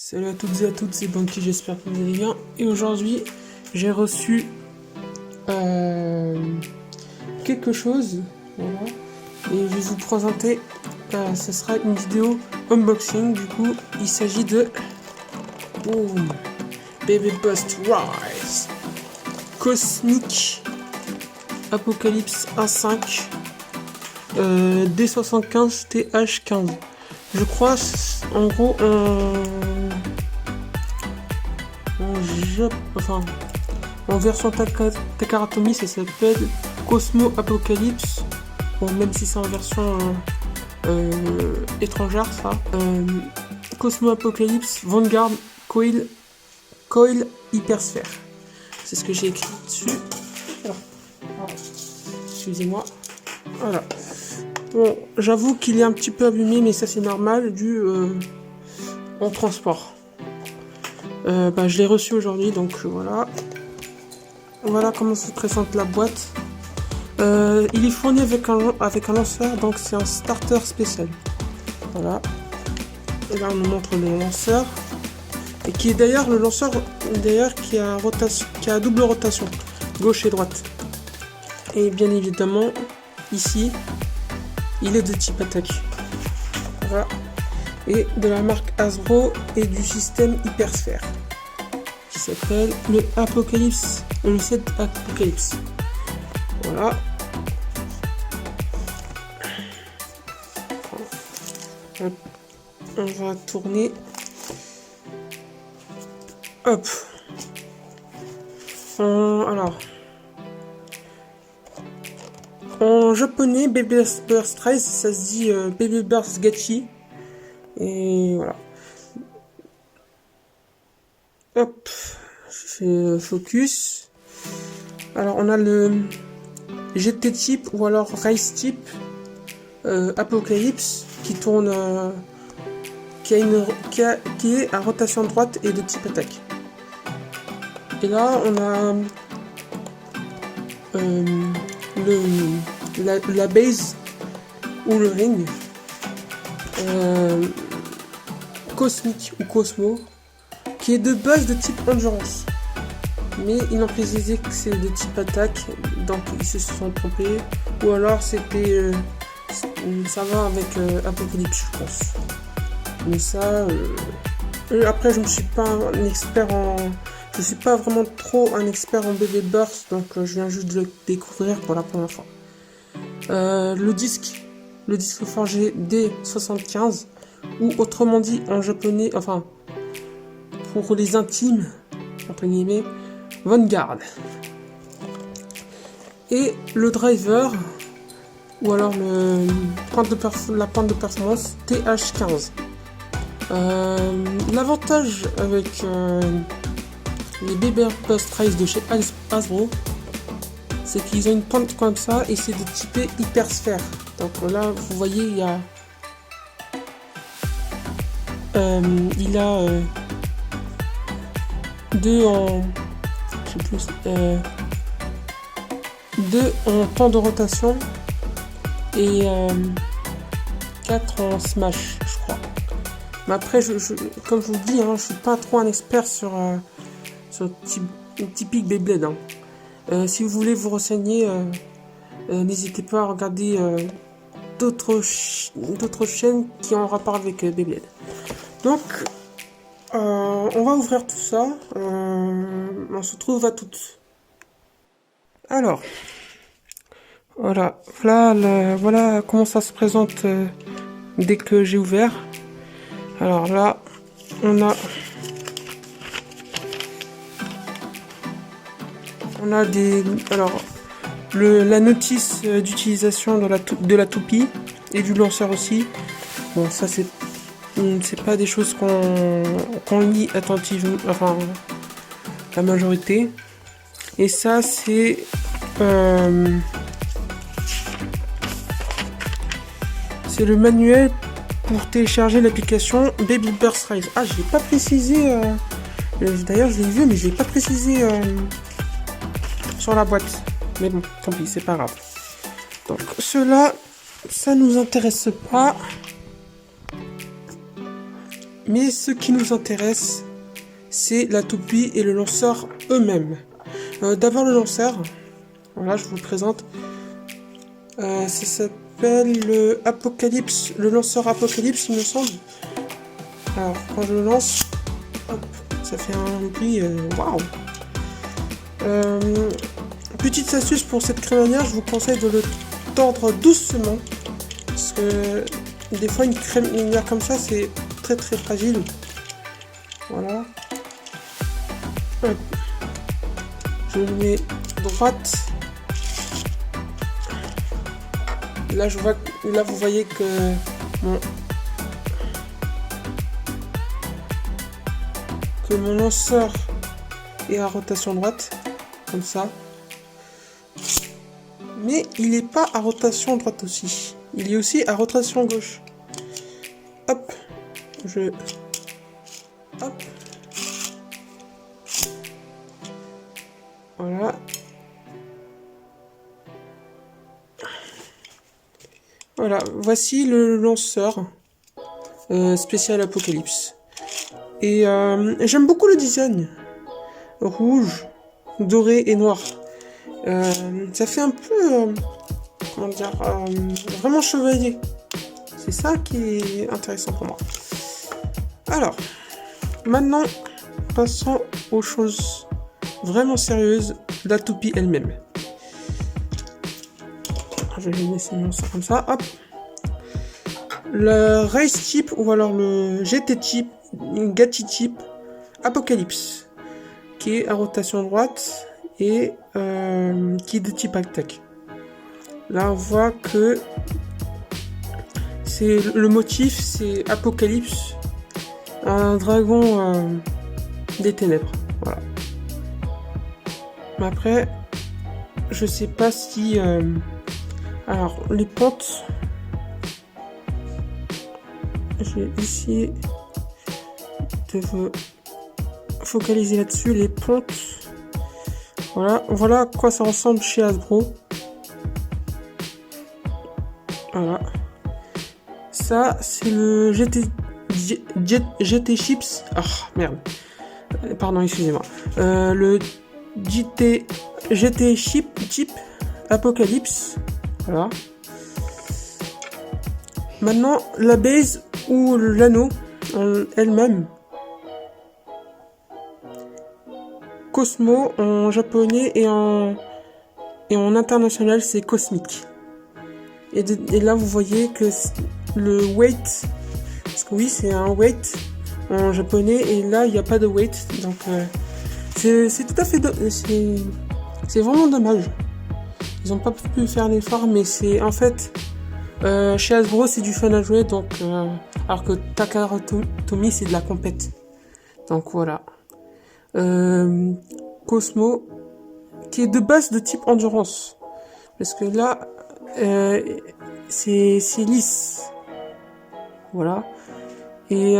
Salut à toutes et à toutes, c'est Banky, j'espère que vous allez bien. Et aujourd'hui, j'ai reçu quelque chose, voilà. Et je vais vous présenter, ce sera une vidéo unboxing. Du coup, il s'agit de boom, Baby Bust Rise Cosmic Apocalypse A5 D75 TH15. Je crois, en gros, en version Takaratomi, ça s'appelle Cosmo Apocalypse. Bon, même si c'est en version étrangère, ça. Cosmo Apocalypse Vanguard Coil Hypersphère. C'est ce que j'ai écrit dessus. Voilà. Excusez-moi. Voilà. Bon, j'avoue qu'il est un petit peu abîmé, mais ça c'est normal, dû en transport. Je l'ai reçu aujourd'hui, donc voilà. Voilà comment se présente la boîte. Il est fourni avec un lanceur, donc c'est un starter spécial. Voilà. Et là on nous montre le lanceur. Et qui est d'ailleurs le lanceur qui a double rotation, gauche et droite. Et bien évidemment, ici, il est de type attaque. Voilà. Et de la marque Hasbro et du système Hypersphère qui s'appelle le Apocalypse, le set Apocalypse. Voilà. Hop. On va tourner. Hop. Alors. En japonais, Baby Burst Rise, ça se dit Baby Burst Gachi. Et voilà. Hop. Je fais focus. Alors, on a le GT type ou alors Race type Apocalypse qui tourne. Qui est à rotation droite et de type attaque. Et là, on a la base ou le ring cosmique ou Cosmo qui est de base de type endurance, mais ils n'ont précisé que c'est de type attaque, donc ils se sont trompés, ou alors c'était ça va avec Apocalypse, je pense. Mais ça après je ne suis pas un expert je suis pas vraiment trop un expert en Baby Burst, donc je viens juste de le découvrir pour la première fois. Le disque forgé D75, ou autrement dit en japonais, enfin pour les intimes, entre guillemets, Vanguard. Et le driver, ou alors la pointe de performance TH15. L'avantage avec les Baby Bust Rise de chez Hasbro, c'est qu'ils ont une pointe comme ça et c'est de type hypersphère. Donc là, vous voyez, il a deux en temps de rotation et 4 en smash, je crois. Mais après, comme je vous le dis, je suis pas trop un expert sur typique Beyblade. Si vous voulez vous renseigner, n'hésitez pas à regarder d'autres chaînes qui ont un rapport avec Beyblade. Donc, on va ouvrir tout ça. On se retrouve à toutes. Alors, voilà comment ça se présente dès que j'ai ouvert. Alors là, on a la notice d'utilisation de la toupie et du lanceur aussi. Bon, ça c'est pas des choses qu'on lit attentivement, enfin la majorité. Et ça c'est le manuel pour télécharger l'application Baby Burst Rise. Ah, je l'ai pas précisé. D'ailleurs, je l'ai vu, mais je l'ai pas précisé sur la boîte. Mais bon, tant pis, c'est pas grave. Donc, cela, ça nous intéresse pas. Mais ce qui nous intéresse, c'est la toupie et le lanceur eux-mêmes. D'abord le lanceur. Voilà, je vous le présente. Ça s'appelle le Apocalypse, le lanceur Apocalypse, il me semble. Alors, quand je le lance, hop, ça fait un bruit, waouh. Petite astuce pour cette crémaillère, je vous conseille de le tordre doucement. Parce que des fois, une crémaillère comme ça, c'est très très fragile. Voilà. Hop. Je le mets droite. Là, là, vous voyez que mon lanceur est à rotation droite, comme ça. Mais il n'est pas à rotation droite aussi. Il est aussi à rotation gauche. Hop, hop. Voilà. Voilà, voici le lanceur spécial Apocalypse. Et j'aime beaucoup le design. Rouge, doré et noir. Ça fait un peu, comment dire, vraiment chevalier. C'est ça qui est intéressant pour moi. Alors, maintenant, passons aux choses vraiment sérieuses, la toupie elle-même. Je vais laisser ça comme ça, hop. Le Race Type ou alors le GT Type, Gachi Type Apocalypse, qui est à rotation droite et qui est de type Attack. Là, on voit que c'est le motif, c'est Apocalypse, un dragon des ténèbres. Voilà. Mais après, je sais pas si alors, les pentes, je vais essayer de vous focaliser là-dessus, les pentes. Voilà à quoi ça ressemble chez Hasbro. Voilà. Ça, c'est le GT Chips. Ah, merde. Pardon, excusez-moi. Le GT Chip Apocalypse. Voilà. Maintenant, la base ou l'anneau elle-même. Cosmo en japonais et en international, c'est cosmique. Et là, vous voyez que le weight, parce que oui, c'est un weight en japonais, et là, il n'y a pas de weight. Donc, c'est tout à fait... C'est vraiment dommage. Ils n'ont pas pu faire l'effort, mais c'est en fait chez Hasbro c'est du fun à jouer, donc alors que Takara Tomy c'est de la compète. Donc voilà. Cosmo qui est de base de type endurance, parce que là c'est lisse. Voilà. Et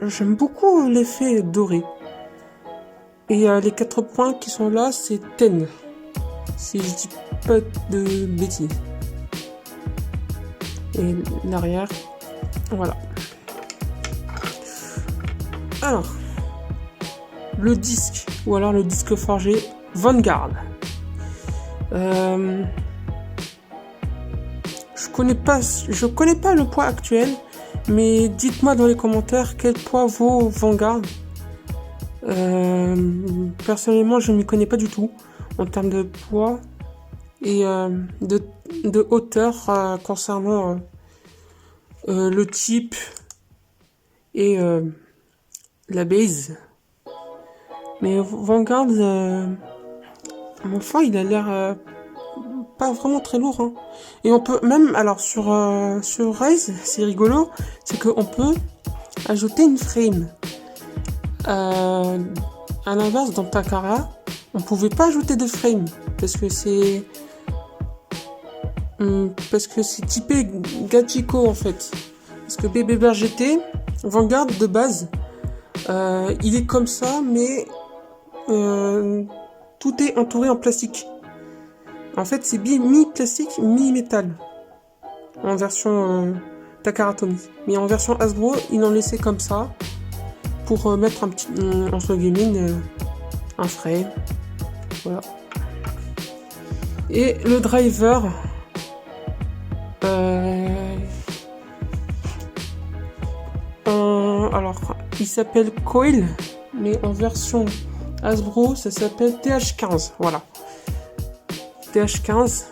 j'aime beaucoup l'effet doré. Et les 4 points qui sont là, c'est Ten. Si je dis pas de bêtises. Et l'arrière, voilà. Alors, le disque, ou alors le disque forgé Vanguard. Je connais pas le poids actuel, mais dites-moi dans les commentaires quel poids vaut Vanguard. Personnellement, je ne m'y connais pas du tout en termes de poids et de hauteur concernant le type et la base. Mais Vanguard, enfin, il a l'air pas vraiment très lourd. Hein. Et on peut même, alors sur Rise, c'est rigolo, c'est qu'on peut ajouter une frame. À l'inverse, dans Takara, on pouvait pas ajouter de frame parce que c'est typé Gachiko en fait. Parce que BB GT, Vanguard de base, il est comme ça, mais tout est entouré en plastique. En fait, c'est mi-plastique, mi-métal en version Takara Tomy. Mais en version Hasbro, ils l'ont laissé comme ça. pour mettre un petit entre guillemets un frame. Voilà. Et le driver, alors il s'appelle Coil, mais en version Hasbro ça s'appelle TH15. Voilà, TH15.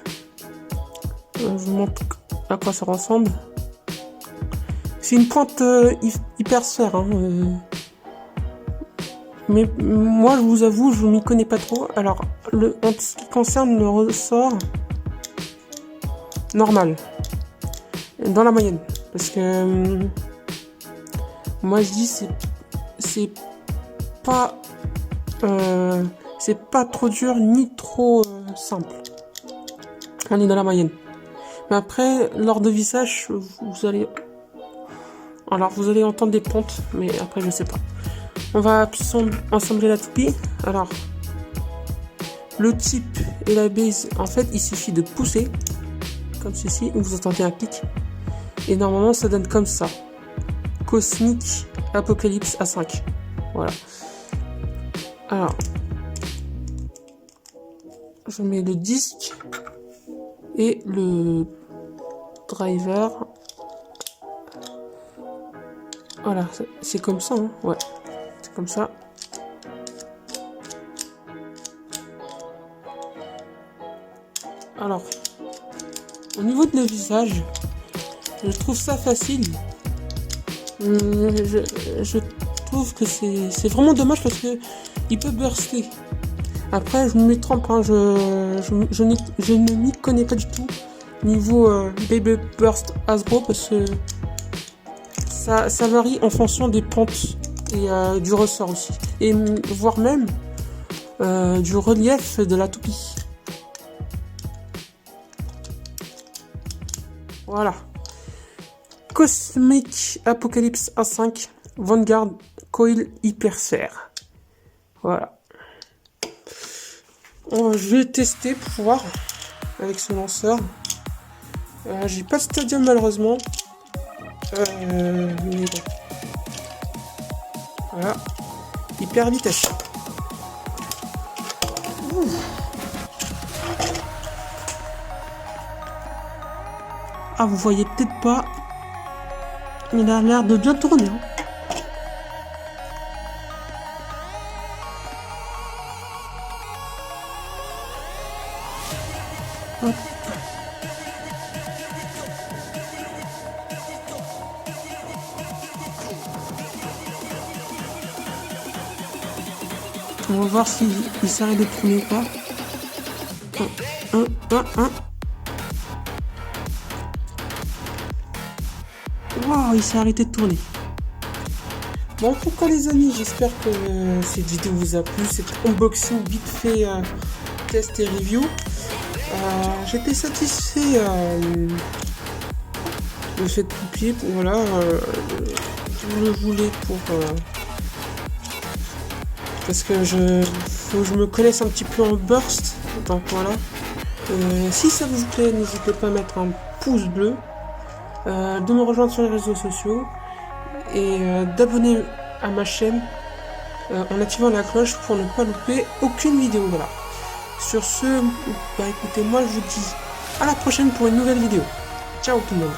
Je vous montre à quoi ça ressemble. C'est une pointe hyper sphère, hein, mais moi je vous avoue je m'y connais pas trop. Alors en ce qui concerne le ressort normal, dans la moyenne, parce que moi je dis c'est pas trop dur ni trop simple. On est dans la moyenne. Mais après lors de vissage vous allez entendre des pontes, mais après je sais pas. On va assembler la toupie. Alors le type et la base, en fait il suffit de pousser comme ceci, vous entendez un clic et normalement ça donne comme ça. Cosmic Apocalypse A5. Voilà. Alors je mets le disque et le driver. Voilà, c'est comme ça, hein. Ouais, c'est comme ça. Alors, au niveau de le visage, je trouve ça facile. Je trouve que c'est vraiment dommage parce que il peut burster. Après, je me trompe, hein, je ne m'y connais pas du tout niveau Baby Burst Hasbro parce que ça varie en fonction des pentes et du ressort aussi, et voire même du relief de la toupie. Voilà. Cosmic Apocalypse A5 Vanguard Coil Hypersphère. Voilà. Je vais tester pour voir avec ce lanceur. J'ai pas de Stadium malheureusement. Mais bon. Voilà. Hyper vitesse. Ouh. Ah, vous voyez peut-être pas. Il a l'air de bien tourner. Hein. Hop. On va voir s'il s'arrête de tourner ou pas. Waouh, il s'est arrêté de tourner. Bon, pourquoi les amis, j'espère que cette vidéo vous a plu. Cet unboxing vite fait, test et review. J'étais satisfait de cette toupie. Voilà, je le voulais pour... parce que faut que je me connaisse un petit peu en burst. Donc voilà. Si ça vous plaît, n'hésitez pas à mettre un pouce bleu, de me rejoindre sur les réseaux sociaux et d'abonner à ma chaîne en activant la cloche pour ne pas louper aucune vidéo. Voilà. Sur ce, bah écoutez, moi je vous dis à la prochaine pour une nouvelle vidéo. Ciao tout le monde.